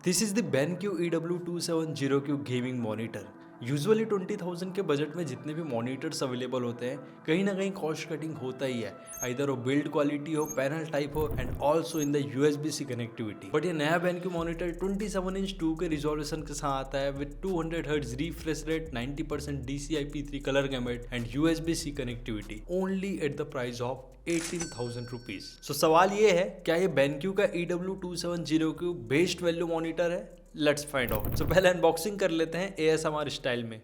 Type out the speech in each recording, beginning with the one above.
This is the BenQ EW270Q gaming monitor. Usually 20,000 के budget में जितने भी मॉनिटर्स अवेलेबल होते हैं कहीं ना कहीं कॉस्ट कटिंग होता ही है, इधर वो बिल्ड क्वालिटी हो, पैनल टाइप हो and also in the USB-C connectivity. But ये नया BenQ monitor 27 inch 2K resolution के साथ आता है with 200 hertz refresh rate, 90% DCI-P3 colour gamut and USB-C connectivity only at the price of 18,000 rupees. So सवाल ये है, क्या ये BenQ का EW270Q बेस्ट वैल्यू मॉनिटर है? Let's find out. सो पहले अनबॉक्सिंग कर लेते हैं ASMR स्टाइल में।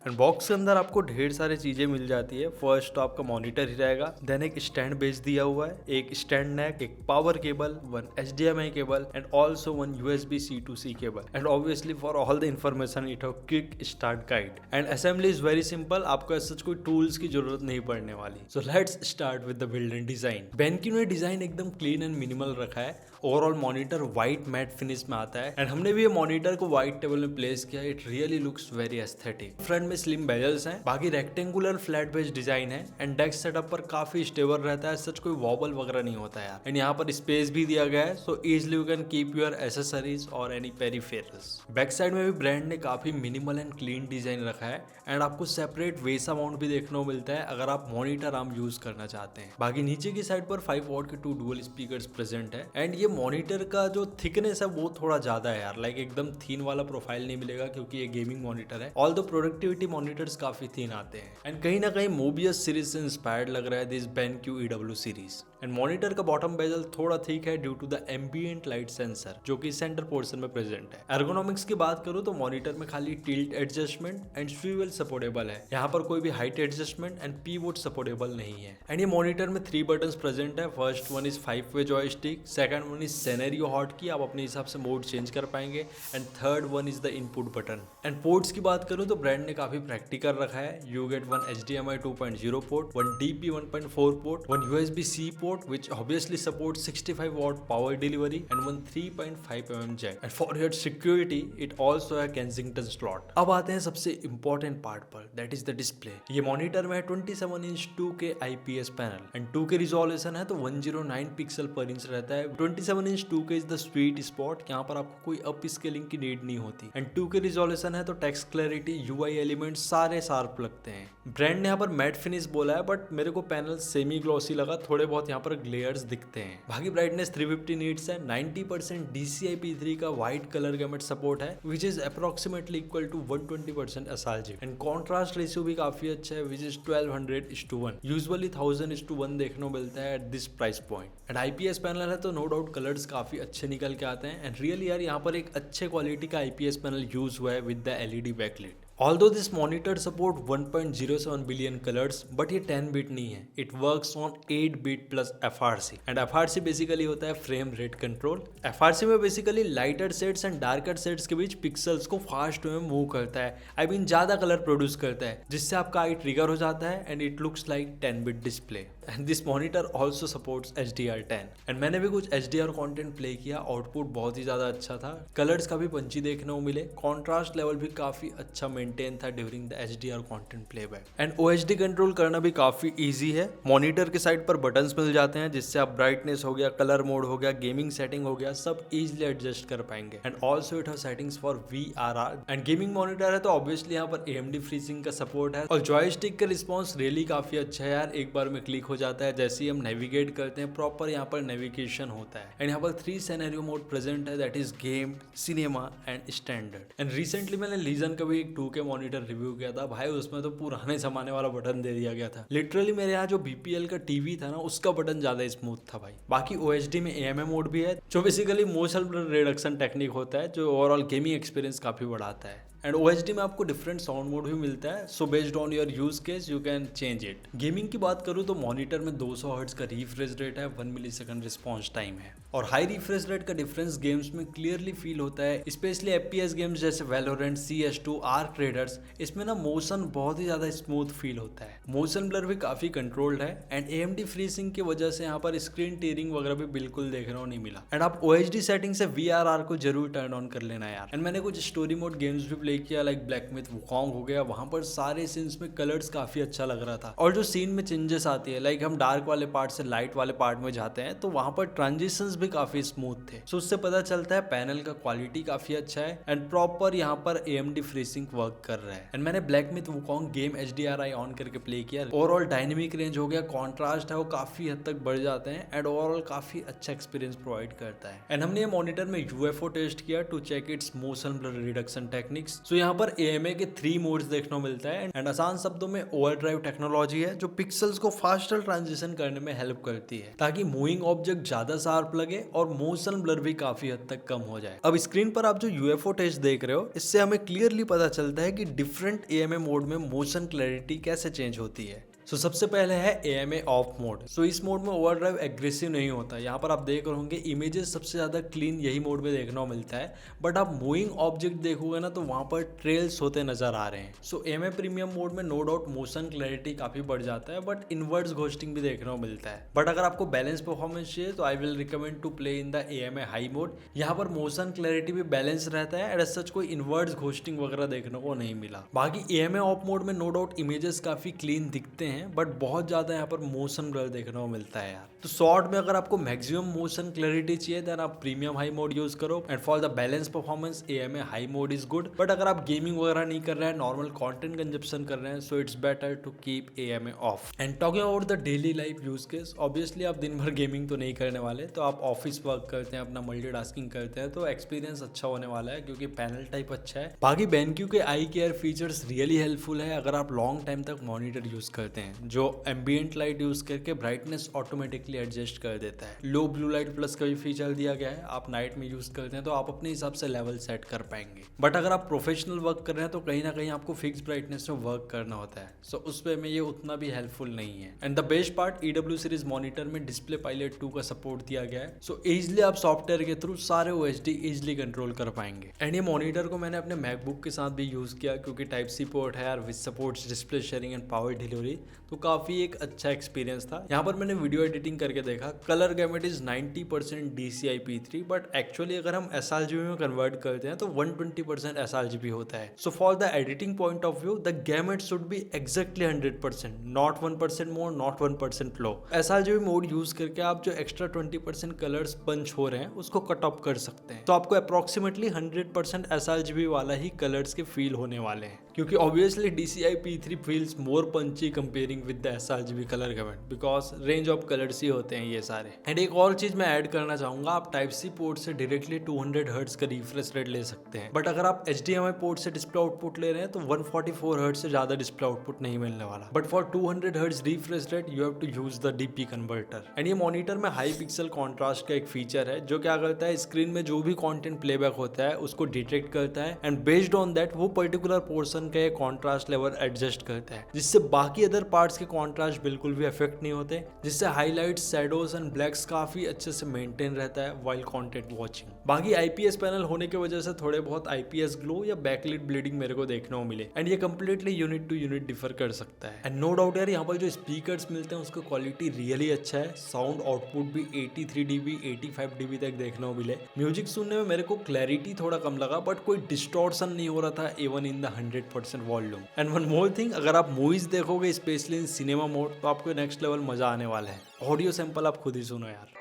एंड बॉक्स के अंदर आपको ढेर सारी चीजें मिल जाती है। फर्स्ट तो आपका मॉनिटर ही रहेगा, देन एक स्टैंड बेस दिया हुआ है, एक स्टैंड नेक, एक power cable, one HDMI cable and also one USB-C to C cable. And obviously for all the information it have quick start guide and assembly is very simple. आपको ऐसा कोई tools की जरूरत नहीं पड़ने वाली। So let's start with the build and design. BenQ ने design एकदम क्लीन एंड मिनिमल रखा है। Overall monitor white matte finish में आता है एंड हमने भी ये मॉनिटर को व्हाइट टेबल में प्लेस किया। It really looks very aesthetic. Front में स्लिम बेजल्स हैं, बाकी रेक्टेंगुलर फ्लैट बेस डिजाइन है एंड डेस्क सेटअप पर काफी स्टेबल रहता है, सच कोई वॉबल वगैरह नहीं होता यार। एंड यहाँ पर स्पेस भी दिया गया है, so easily you can keep your accessories और एनी पेरिफेरल्स। बैक साइड में भी ब्रांड ने काफी मिनिमल एंड क्लीन डिजाइन रखा है एंड आपको सेपरेट वेसा माउंट भी देखने को मिलता है अगर आप मॉनिटर आर्म यूज करना चाहते हैं। बाकी नीचे की साइड पर 5 वॉट के 2 डुअल स्पीकर्स प्रेजेंट है एंड ये मॉनिटर का जो थिकनेस है वो थोड़ा ज्यादा है यार। लाइक एकदम थीन वाला प्रोफाइल नहीं मिलेगा क्योंकि ये गेमिंग मॉनिटर है। ऑल द प्रोडक्टिविटी मॉनिटर्स काफी थीन आते हैं एंड कहीं ना कहीं मोबियस सीरीज से इंस्पायर्ड लग रहा है this BenQ EW series. And monitor का बॉटम बेजल थोड़ा थिक है due to the ambient light sensor जो कि सेंटर पोर्शन में प्रेजेंट है। एर्गोनॉमिक्स की बात करूं तो मॉनिटर में खाली tilt adjustment and swivel supportable है। यहाँ पर कोई भी height adjustment and pivot supportable नहीं है। एंड ये मॉनिटर में 3 बटन्स प्रेजेंट है। फर्स्ट वन इज 5-वे joystick, second one is scenario hot की, आप अपने हिसाब से मोड चेंज कर पाएंगे and third one is the input button. And ports की बात करूं तो ब्रांड ने काफी प्रैक्टिकल रखा है। You get one HDMI 2.0 port, one DP 1.4 port, one USB-C port which obviously supports 65 watt power delivery and one 3.5 mm jack. And for your security it also has Kensington slot. अब आते हैं सबसे important part पर, that is the display. ये monitor में 27 inch 2K IPS panel and 2K resolution है तो 109 pixel पर इंच रहता है। 27 inch 2K is the sweet spot, यहाँ पर आपको कोई अप स्केलिंग की नीड नहीं होती। एंड 2K रिजोल्यूशन है तो टेक्स्ट क्लैरिटी, UI एलिमेंट सारे शार्प लगते हैं। ब्रांड ने यहाँ पर मैट फिनिश बोला है बट मेरे को पैनल सेमी ग्लॉसी लगा, थोड़े बहुत यहाँ पर ग्लेयर्स दिखते हैं। बाकी ब्राइटनेस 350 नीट्स है, 90% DCI-P3 का वाइट कलर गैमेट सपोर्ट है which is approximately equal to 120% SRG and contrast ratio भी काफी अच्छा है विच इज 1200:1। यूजुअली 1000:1 देखने को मिलता है at this price point. And IPS panel है तो नो डाउट कलर्स काफी अच्छे निकल के आते हैं एंड रियली यार यहाँ पर एक अच्छे क्वालिटी का IPS पैनल यूज हुआ है with the LED backlight. Although this monitor support 1.07 billion colors, but ये 10 बिट नहीं है, it works on 8 bit plus FRC and FRC basically होता है फ्रेम रेट कंट्रोल। FRC में basically lighter sets and darker sets के बीच pixels को fast way में move करता है, आई मीन ज्यादा कलर प्रोड्यूस करता है जिससे आपका आई ट्रिगर हो जाता है and it looks like 10 bit display. And this monitor also supports HDR10 and मैंने भी कुछ HDR कंटेंट प्ले किया, आउटपुट बहुत ही ज्यादा अच्छा था। कलर्स काफी पंची देखने को मिले, कॉन्ट्रास्ट लेवल भी काफी अच्छा मेंटेन था during the HDR content playback and OHD control करना भी काफी इजी है। मॉनिटर के साइड पर बटन्स मिल जाते हैं जिससे आप ब्राइटनेस हो गया, कलर मोड हो गया, गेमिंग सेटिंग हो गया, सब इजीली एडजस्ट कर पाएंगे। And also it have settings for VRR and gaming monitor है तो ऑब्वियसली यहाँ पर AMD फ्रीजिंग का सपोर्ट है और जॉयस्टिक का रिस्पॉन्स रियली काफी अच्छा है यार। एक बार में क्लिक हो जाता है, जैसे ही हम नेविगेट करते हैं प्रॉपर यहाँ पर नेविगेशन होता है। एंड यहाँ पर 3 सिनेरियो मोड प्रेजेंट है, that is game, cinema and standard. And recently मैंने लीजन का भी एक 2K मॉनिटर रिव्यू किया था भाई, उसमें तो पुराने जमाने वाला बटन दे दिया गया था। लिटरली मेरे यहाँ जो BPL का टीवी था ना उसका बटन ज्यादा स्मूथ था भाई। बाकी OHD में AMA मोड भी है जो बेसिकली मोशन रिडक्शन टेक्निक होता है जो ओवरऑल गेमिंग एक्सपीरियंस काफी बढ़ाता है। एंड OHD में आपको डिफरेंट साउंड मोड भी मिलता है, so based on your use case you can change it. Gaming की बात करूँ तो मॉनिटर में 200 हर्ट्ज का रिफ्रेश रेट है, 1 मिलीसेकंड रिस्पॉन्स टाइम है, और हाई रिफ्रेश रेट का डिफरेंस गेम्स में क्लियरली फील होता है, स्पेशली FPS गेम्स जैसे वैलोरेंट, CS2, आर्क रेडर्स। इसमें ना मोशन बहुत ही ज्यादा स्मूथ फील होता है, मोशन ब्लर भी काफी कंट्रोल्ड है, एंड AMD फ्रीसिंग की वजह से यहाँ पर स्क्रीन टीयरिंग वगैरह भी बिल्कुल देखने को नहीं मिला। एंड आप OHD सेटिंग से VRR को जरूर टर्न ऑन कर लेना यार। एंड मैंने कुछ स्टोरी मोड गेम्स भी प्ले किया, लाइक ब्लैक मिथ वुकोंग हो गया, वहां पर सारे सीन्स में कलर्स काफी अच्छा लग रहा था, और जो सीन में चेंजेस आती है, लाइक हम डार्क वाले पार्ट से लाइट वाले पार्ट में जाते हैं तो वहां पर ट्रांजिशंस भी काफी स्मूथ थे, सो उससे पता चलता है पैनल का क्वालिटी काफी अच्छा है एंड प्रॉपर यहाँ पर AMD फ्रीसिंग वर्क कर रहा है। एंड मैंने black myth Wukong game HDRI on करके प्ले किया, ओवरऑल डायनेमिक रेंज हो गया, कॉन्ट्रास्ट है वो काफी हद तक बढ़ जाते हैं, एंड ओवरऑल काफी अच्छा एक्सपीरियंस प्रोवाइड करता है। एंड हमने ये मॉनिटर में UFO टेस्ट किया to check its motion blur reduction techniques. So यहाँ पर AMA के 3 मोड्स देखने को मिलता है, एंड आसान शब्दों में ओवरड्राइव टेक्नोलॉजी है जो पिक्सल्स को फास्टर ट्रांजिशन करने में हेल्प करती है, ताकि मूविंग ऑब्जेक्ट ज्यादा शार्प लगे और मोशन ब्लर भी काफी हद तक कम हो जाए। अब स्क्रीन पर आप जो UFO टेस्ट देख रहे हो, इससे हमें क्लियरली पता चलता है कि डिफरेंट AMA मोड में मोशन क्लैरिटी कैसे चेंज होती है। सो सबसे पहले है AMA ऑफ मोड। सो इस मोड में ओवरड्राइव एग्रेसिव नहीं होता, यहाँ पर आप देख रहे होंगे इमेजेस सबसे ज्यादा क्लीन यही मोड में देखने को मिलता है, बट आप मूविंग ऑब्जेक्ट देखोगे ना तो वहां पर ट्रेल्स होते नजर आ रहे हैं। सो AMA प्रीमियम मोड में नो डाउट मोशन क्लैरिटी काफी बढ़ जाता है, बट इनवर्ड्स घोस्टिंग भी देखने को मिलता है। बट अगर आपको बैलेंस परफॉर्मेंस चाहिए तो I will recommend to play in the AMA high mode. यहाँ पर मोशन क्लैरिटी भी बैलेंस रहता है, एंड एज सच कोई इनवर्ड्स घोस्टिंग वगैरह देखने को नहीं मिला। बाकी AMA ऑफ मोड में नो डाउट इमेजेस काफी क्लीन दिखते हैं, बट बहुत ज्यादा यहाँ पर मोशन ब्लर देखने को मिलता है यार। तो शॉर्ट में अगर आपको मैक्सिमम मोशन क्लैरिटी चाहिए देन आप प्रीमियम हाई मोड यूज करो, and for the balance performance AMA high mode is good. But अगर आप गेमिंग वगैरह नहीं कर रहे हैं, नॉर्मल कंटेंट कंजप्शन कर रहे हैं, so it's better to keep AMA off. And talking about the daily life use case, obviously आप दिन भर गेमिंग तो नहीं करने वाले, तो आप ऑफिस वर्क करते हैं, अपना मल्टीटास्किंग करते हैं, तो एक्सपीरियंस अच्छा होने वाला है क्योंकि पैनल टाइप अच्छा है। बाकी BenQ के आई केयर फीचर्स रियली हेल्पफुल है अगर आप लॉन्ग टाइम तक मॉनिटर यूज करते हैं, जो एम्बिएंट लाइट यूज करके ब्राइटनेस ऑटोमेटिकली एडजस्ट कर देता है। लो ब्लू लाइट प्लस का भी फीचर दिया गया है, आप नाइट में यूज करते हैं तो आप अपने हिसाब से लेवल सेट कर पाएंगे। बट अगर आप प्रोफेशनल वर्क कर रहे हैं तो कहीं ना कहीं आपको फिक्स ब्राइटनेस में वर्क करना होता है, सो उस पे में ये उतना भी हेल्पफुल नहीं है। And the best part, EW series monitor में डिस्प्ले पायलट 2 का सपोर्ट दिया गया है, सो इजिली आप सॉफ्टवेयर के थ्रू सारे OHD इजिली कंट्रोल कर पाएंगे। एंड ये मॉनिटर को मैंने अपने मैकबुक के साथ भी यूज किया क्योंकि टाइप सी पोर्ट है यार, which supports display sharing and power delivery, तो काफी एक अच्छा एक्सपीरियंस था। यहाँ पर मैंने वीडियो एडिटिंग करके देखा, colour gamete is 90% DCI-P3, but actually अगर हम sRGB में कन्वर्ट करते हैं तो 120% sRGB होता है। So for the editing point of view the gamete should be exactly 100%, not 1% more, not 1% low. sRGB mode use करके आप जो एक्स्ट्रा 20% कलर्स पंच हो रहे हैं उसको कट ऑफ कर सकते हैं, तो आपको अप्रोक्सीमेटली 100% sRGB वाला ही कलर्स के फील होने वाले हैं, क्योंकि obviously DCI-P3 feels more punchy comparing with the sRGB colour gamut, because range of colours ही होते हैं ये सारे। एंड एक और चीज मैं ऐड करना चाहूंगा, आप टाइप सी पोर्ट से डायरेक्टली 200 हर्ट्ज का रिफ्रेश रेट ले सकते हैं, बट अगर आप HDMI पोर्ट से डिस्प्ले आउटपुट ले रहे हैं तो 144 हर्ट्ज से ज्यादा डिस्प्ले आउटपुट नहीं मिलने वाला, but for 200 hertz refresh rate you have to use the DP converter. And ये मॉनिटर में हाई पिक्सल कॉन्ट्रास्ट का एक फीचर है जो क्या करता है, स्क्रीन में जो भी कंटेंट प्लेबैक होता है उसको डिटेक्ट करता है, एंड बेस्ड ऑन दैट वो पर्टिकुलर पोर्शन का कॉन्ट्रास्ट लेवल एडजस्ट करता है, जिससे बाकी अदर पार्ट्स के कॉन्ट्रास्ट बिल्कुल भी इफेक्ट नहीं होते, जिससे हाईलाइट्स, शैडोज एंड ब्लैक्स काफी अच्छे से मेंटेन रहता है व्हाइल कंटेंट वाचिंग। बाकी IPS पैनल होने की वजह से थोड़े बहुत IPS ग्लो या बैकलिट ब्लीडिंग मेरे को देखने को मिले, एंड ये completely unit to unit differ कर सकता है। एंड नो डाउट यार, यहाँ पर जो स्पीकर्स मिलते हैं उसका क्वालिटी रियली अच्छा है, साउंड आउटपुट भी 83 dB 85 dB तक देखने को मिले। म्यूजिक सुनने में मेरे को क्लैरिटी थोड़ा कम लगा, बट कोई डिस्टॉर्शन नहीं हो रहा था even in the 100% volume. And one more thing, अगर आप मूवीज देखोगे स्पेशली इन सिनेमा मोड तो आपको नेक्स्ट लेवल मजा आने वाला है। ऑडियो सैंपल आप खुद ही सुनो यार।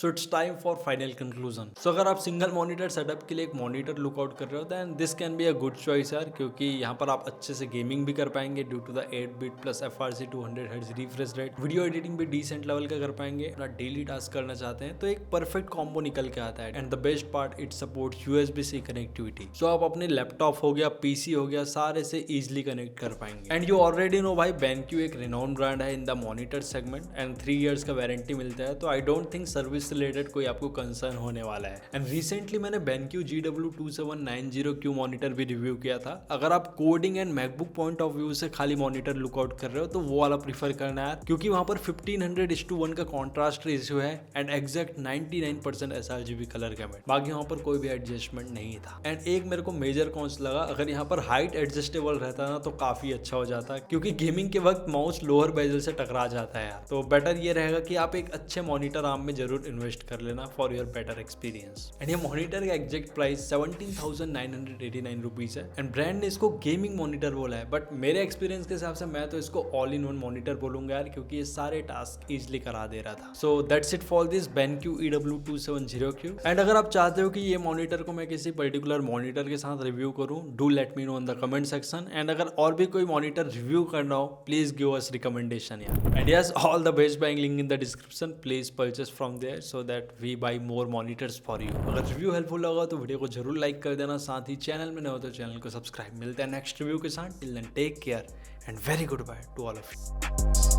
So it's time for final conclusion. So अगर आप सिंगल मॉनिटर सेटअप के लिए एक मॉनिटर लुकआउट कर रहे हो then this can be a good choice यार, क्योंकि यहाँ पर आप अच्छे से गेमिंग भी कर पाएंगे due to the 8 bit plus FRC 200 hertz refresh rate. Video editing भी डिसेंट लेवल का कर पाएंगे। अपना डेली टास्क करना चाहते हैं तो एक परफेक्ट कॉम्बो निकल के आता है। And the best part it support USB-C connectivity. So आप अपने लैपटॉप हो गया, PC हो गया, सारे से इजिली कनेक्ट कर पाएंगे। एंड यू ऑलरेडी नो भाई BenQ एक रिनाउंड ब्रांड है in the monitor segment and 3 years का वारंटी मिलता है, तो I don't think service related कोई आपको कंसर्न होने वाला है। एंड रिसेंटली मैंने BenQ GW2790Q मॉनिटर भी रिव्यू किया था। अगर आप coding and MacBook point of view से खाली मॉनिटर लुकआउट कर रहे हो तो वो वाला प्रीफर करना है, क्योंकि वहां पर 1500:1 का कॉन्ट्रास्ट रेशियो है and exact 99% sRGB colour gamete. बाकी वहां पर कोई भी एडजस्टमेंट नहीं था। एंड एक मेरे को मेजर कॉन्स लगा, अगर यहाँ पर हाइट एडजस्टेबल रहता ना तो काफी अच्छा हो जाता, क्योंकि गेमिंग के वक्त माउस लोअर बेजल से टकरा जाता है यार। तो बेटर ये रहेगा कि आप एक अच्छे मॉनिटर आर्म में जरूर इन्वेस्ट कर लेना for your better experience. And ये मॉनिटर का एग्जैक्ट प्राइस 17,989 रुपीज है एंड ब्रांड ने इसको गेमिंग मॉनिटर बोला है, बट मेरे एक्सपीरियंस के हिसाब से मैं तो इसको ऑल इन वन मॉनिटर बोलूंगा यार, क्योंकि ये सारे टास्क इजिली करा दे रहा था। So that's it for this BenQ EW270Q। And अगर आप चाहते हो कि ये मॉनिटर को मैं किसी पर्टिकुलर मॉनिटर के साथ रिव्यू करूं, do let me know in the comment section. And अगर और भी कोई मॉनिटर रिव्यू करना हो प्लीज गिव अस रिकमेंडेशन यार। And yes, all the best buying link in the description, please purchase from there so that we buy more monitors for you. अगर review helpful लगा तो वीडियो को जरूर like कर देना, साथ ही चैनल में न हो तो चैनल को सब्सक्राइब। मिलते हैं नेक्स्ट रिव्यू के साथ। Till then take care and very goodbye to all of you.